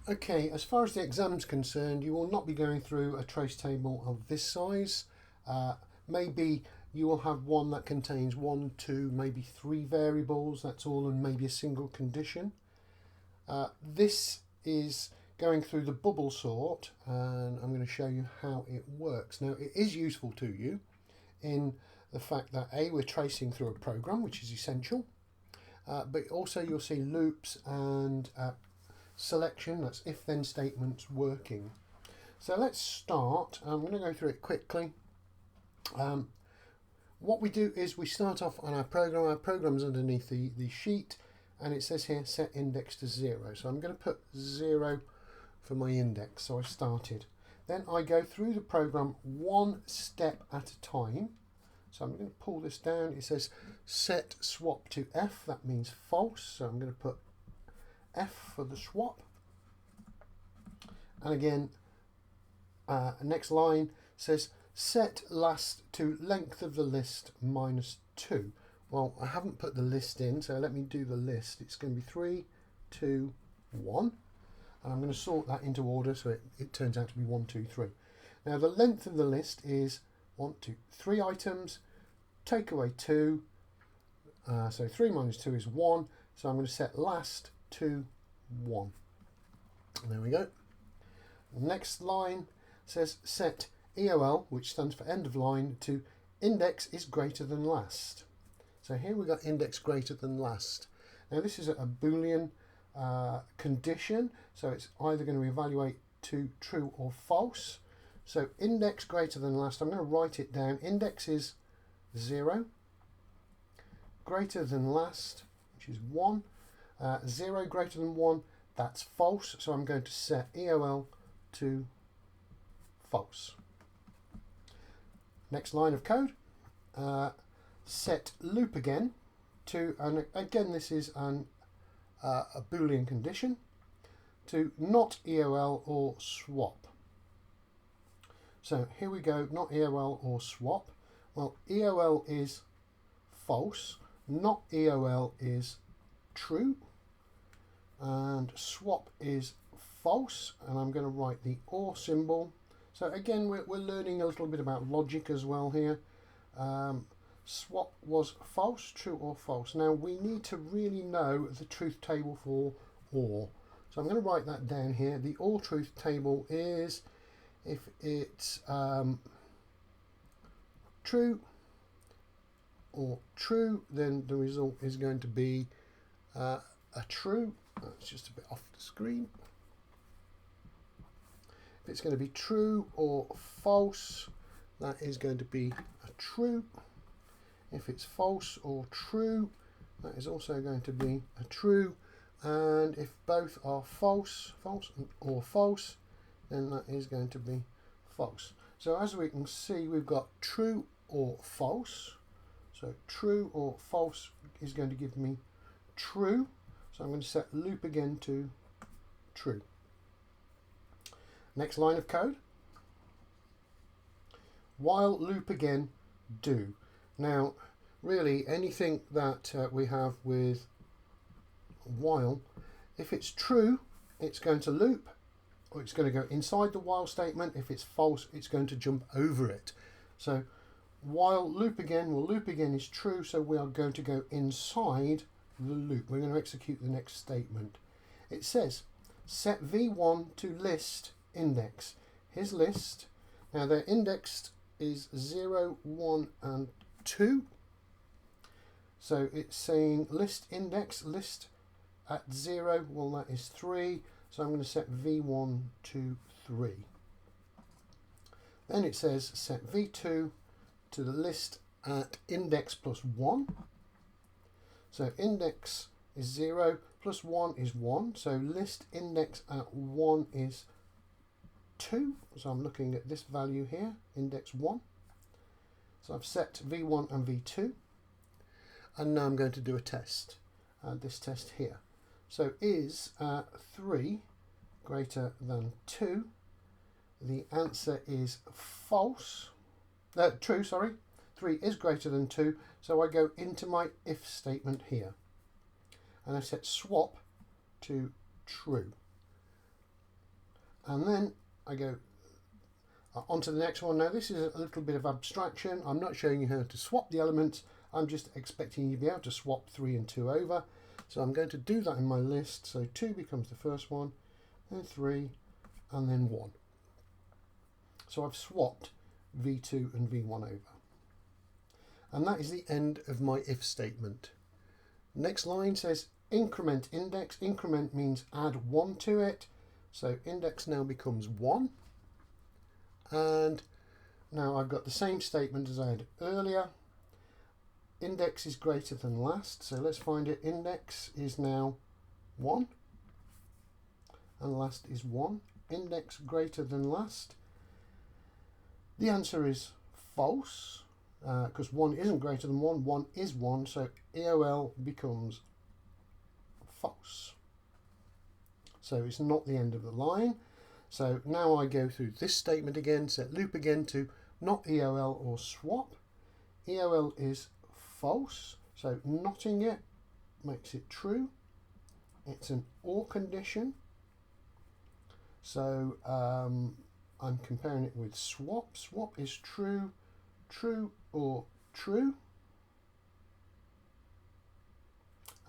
Okay, as far as the exam's concerned, you will not be going through a trace table of this size. Uh, Maybe you will have one that contains one, two, maybe three variables, that's all, and maybe a single condition. This is going through the bubble sort, and I'm going to show you how it works. Now, it is useful to you in the fact that A, we're tracing through a program, which is essential, but also you'll see loops and selection, that's if then statements working. So let's start. I'm going to go through it quickly. What we do is we start off on our program's underneath the sheet, and it says here set index to 0. So I'm going to put 0 for my index. So I've started. Then I go through the program one step at a time. So I'm going to pull this down. It says set swap to F. That means false. So I'm going to put F for the swap. And again, next line says set last to length of the list -2. Well, I haven't put the list in, so let me do the list. It's going to be 3, 2, 1. And I'm going to sort that into order so it turns out to be 1, 2, 3. Now the length of the list is 1, 2, 3 items, take away 2. So 3 minus 2 is 1. So I'm going to set last to 1. There we go. Next line says set EOL, which stands for end of line, to index is greater than last. So here we've got index greater than last. Now this is a Boolean condition, so it's either going to evaluate to true or false. So index greater than last, I'm going to write it down. Index is 0, greater than last, which is 1, 0 greater than 1, that's false, so I'm going to set EOL to false. Next line of code, set loop again to, and again this is a Boolean condition, to not EOL or swap. So here we go, not EOL or swap. Well, EOL is false, not EOL is true, and swap is false, and I'm going to write the OR symbol. So again, we're learning a little bit about logic as well here. Swap was false, true or false. Now we need to really know the truth table for OR. So I'm going to write that down here. The OR truth table is if it's true or true, then the result is going to be a true. That's just a bit off the screen. If it's going to be true or false, that is going to be a true. If it's false or true, that is also going to be a true. And if both are false or false, then that is going to be false. So as we can see, we've got true or false. So true or false is going to give me true. So I'm going to set loop again to true. Next line of code. While loop again do. Now, really, anything that we have with while, if it's true, it's going to loop, or it's going to go inside the while statement. If it's false, it's going to jump over it. So while loop again, well, loop again is true, so we are going to go inside the loop. We're going to execute the next statement. It says set v1 to list index. Here's list. Now their index is 0, 1 and 2. So it's saying list index, list at 0, well that is 3. So I'm going to set v1 to 3. Then it says set v2 to the list at index plus 1. So index is 0 plus 1 is 1. So list index at 1 is 2. So I'm looking at this value here, index 1. So I've set v1 and v2. And now I'm going to do a test, this test here. So is 3 greater than 2? The answer is false. True, sorry. 3 is greater than 2. So I go into my if statement here. And I set swap to true. And then I go on to the next one. Now this is a little bit of abstraction. I'm not showing you how to swap the elements. I'm just expecting you to be able to swap 3 and 2 over. So I'm going to do that in my list. So 2 becomes the first one, then 3, and then 1. So I've swapped V2 and V1 over. And that is the end of my if statement. Next line says increment index. Increment means add 1 to it. So index now becomes 1. And now I've got the same statement as I had earlier. Index is greater than last, so let's find it. Index is now 1 and last is 1. Index greater than last. The answer is false, because 1 isn't greater than 1, 1 is 1, so EOL becomes false. So it's not the end of the line. So now I go through this statement again, set loop again to not EOL or swap. EOL is false, so notting it makes it true. It's an OR condition. So I'm comparing it with swap. Swap is true, true or true.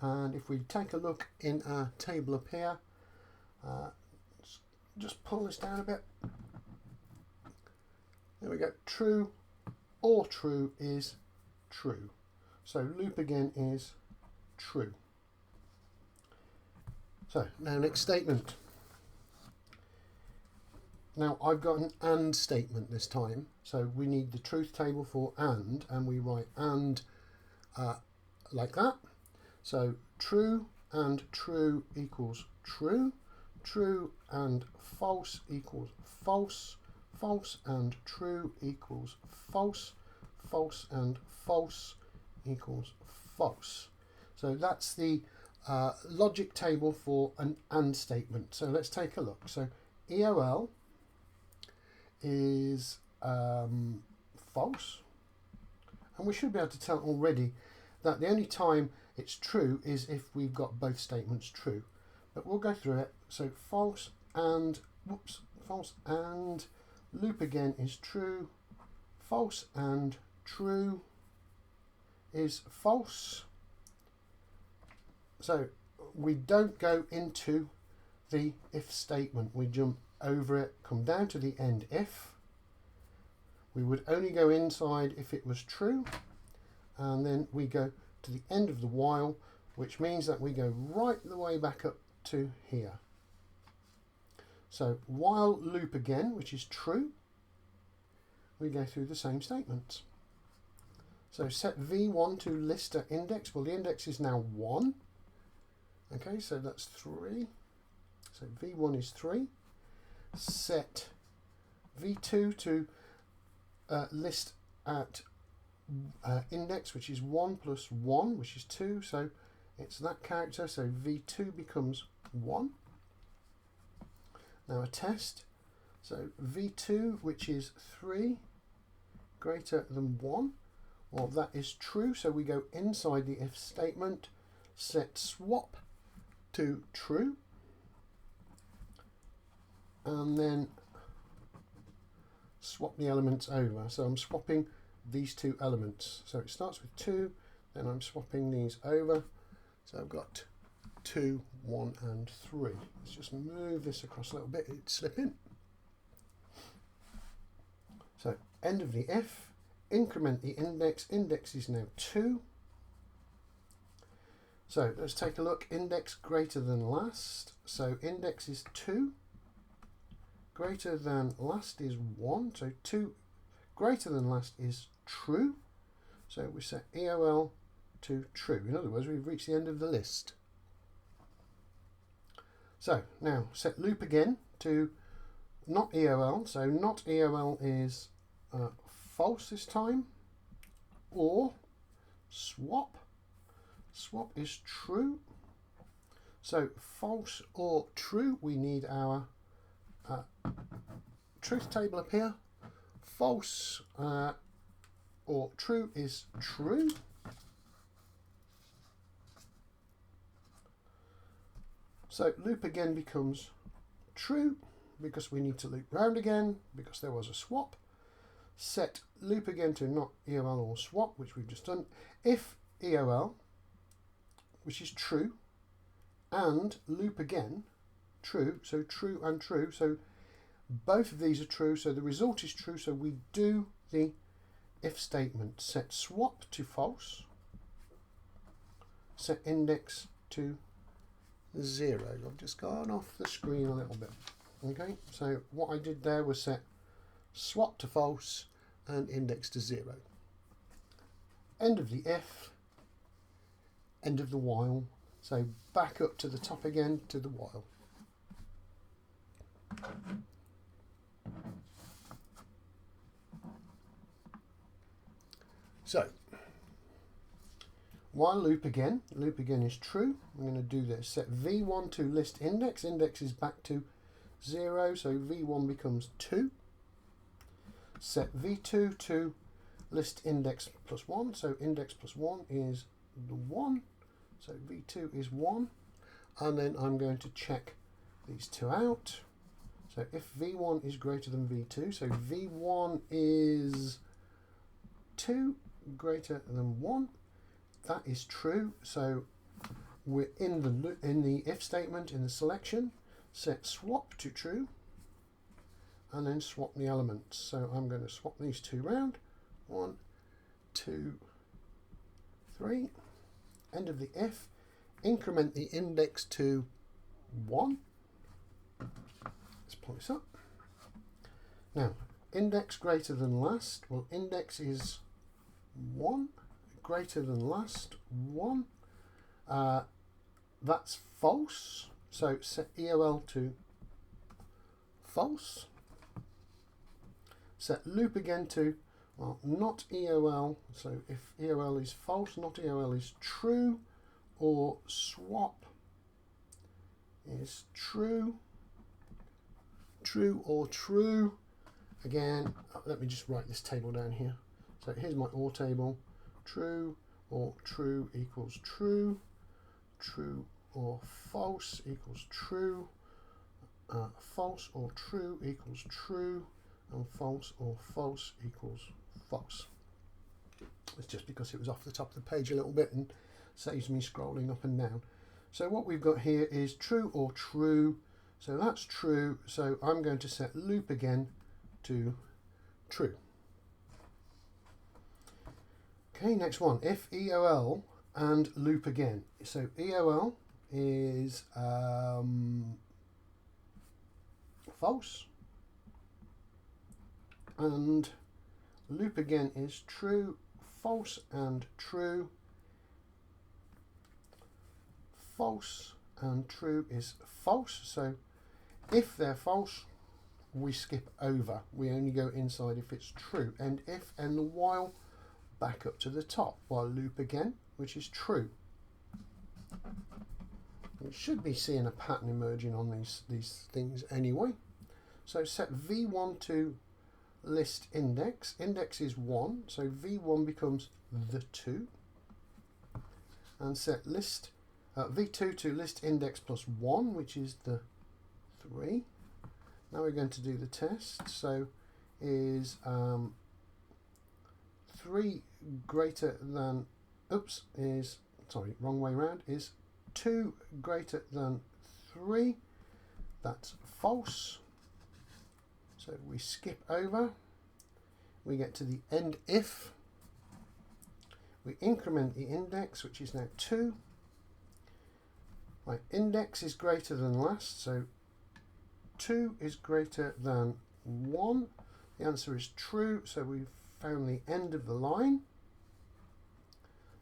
And if we take a look in our table up here, just pull this down a bit. There we go. True or true is true. So loop again is true. So now next statement. Now I've got an AND statement this time. So we need the truth table for and we write and like that. So true and true equals true. True and false equals false. False and true equals false. False and false equals false. So that's the logic table for an AND statement. So let's take a look. So EOL is false. And we should be able to tell already that the only time it's true is if we've got both statements true. But we'll go through it. So false and, false and loop again is true. False and true is false. So we don't go into the if statement. We jump over it, come down to the end if. We would only go inside if it was true. And then we go to the end of the while, which means that we go right the way back up to here. So while loop again, which is true, we go through the same statements. So set V1 to lister index. Well, the index is now 1. Okay, so that's 3. So V1 is 3. Set V2 to list at index, which is 1 plus 1, which is 2. So it's that character. So V2 becomes 1. Now a test. So V2, which is 3, greater than 1. Well, that is true. So we go inside the if statement, set swap to true, and then swap the elements over. So I'm swapping these two elements. So it starts with 2, then I'm swapping these over. So I've got 2, 1 and 3. Let's just move this across a little bit, it's slipping. So end of the if, increment the index. Index is now 2. So let's take a look. Index greater than last. So index is 2. Greater than last is 1. So 2 greater than last is true. So we set EOL to true. In other words, we've reached the end of the list. So now set loop again to not EOL. So not EOL is false this time. Or swap. Swap is true. So false or true, we need our truth table up here. False or true is true. So loop again becomes true. because we need to loop round again, because there was a swap. Set loop again to not EOL or swap, which we've just done. If EOL, which is true, and loop again, true, so true and true, so both of these are true, so the result is true, so we do the if statement. Set swap to false, set index to 0. I've just gone off the screen a little bit. Okay, so what I did there was set swap to false and index to 0. End of the if, end of the while, so back up to the top again to the while. So while loop again is true. I'm going to do this. Set v1 to list index. Index is back to 0, so v1 becomes 2. Set v2 to list index plus 1, so index plus 1 is the 1, so v2 is 1, and then I'm going to check these two out. So if v1 is greater than v2, so v1 is 2 greater than 1, that is true, so we're in the if statement in the selection. Set swap to true and then swap the elements. So I'm going to swap these two round. 1, 2, 3. End of the if. Increment the index to 1. Let's pull this up. Now, index greater than last. Well, index is 1. Greater than last, 1. That's false. So set EOL to false. Set loop again to, well, not EOL. So if EOL is false, not EOL is true, or swap is true, true or true. Again, let me just write this table down here. So here's my OR table. True or true equals true. True or false equals true. False or true equals true. And false or false equals false. It's just because it was off the top of the page a little bit and saves me scrolling up and down. So what we've got here is true or true. So that's true. So I'm going to set loop again to true. Okay, next one. If EOL and loop again. So EOL is false. And loop again is true, false and true. False and true is false. So if they're false, we skip over. We only go inside if it's true. And if and the while back up to the top, while loop again, which is true. You should be seeing a pattern emerging on these things anyway. So set v1 to list index. Index is 1, so v1 becomes the 2. And set list v2 to list index plus 1, which is the 3. Now we're going to do the test. So is 3 greater than, sorry, wrong way round, is 2 greater than 3. That's false. So we skip over. We get to the end if. We increment the index, which is now 2. My index is greater than last, so 2 is greater than 1. The answer is true, so we've found the end of the line.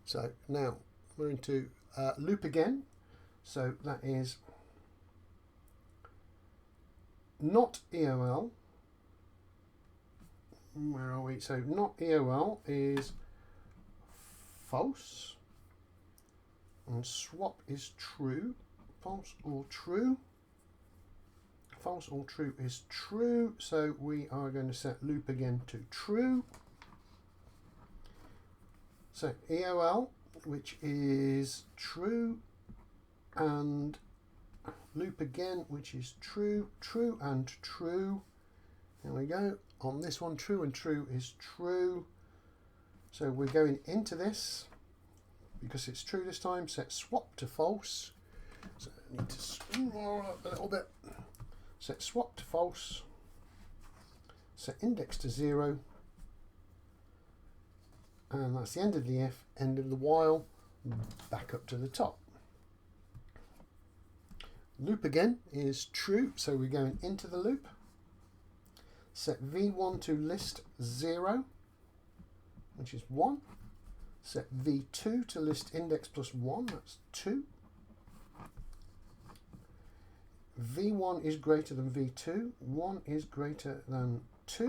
So now we're into loop again. So that is not EOL. Where are we? So not EOL is false. And swap is true. False or true. False or true is true. So we are going to set loop again to true. So EOL, which is true and loop again, which is true, true and true. There we go. On this one, true and true is true. So we're going into this, because it's true this time, set swap to false. So I need to scroll up a little bit. Set swap to false. Set index to 0. And that's the end of the if, end of the while, back up to the top. Loop again is true, so we're going into the loop. Set v1 to list 0, which is 1. Set v2 to list index plus 1, that's 2. v1 is greater than v2, 1 is greater than 2.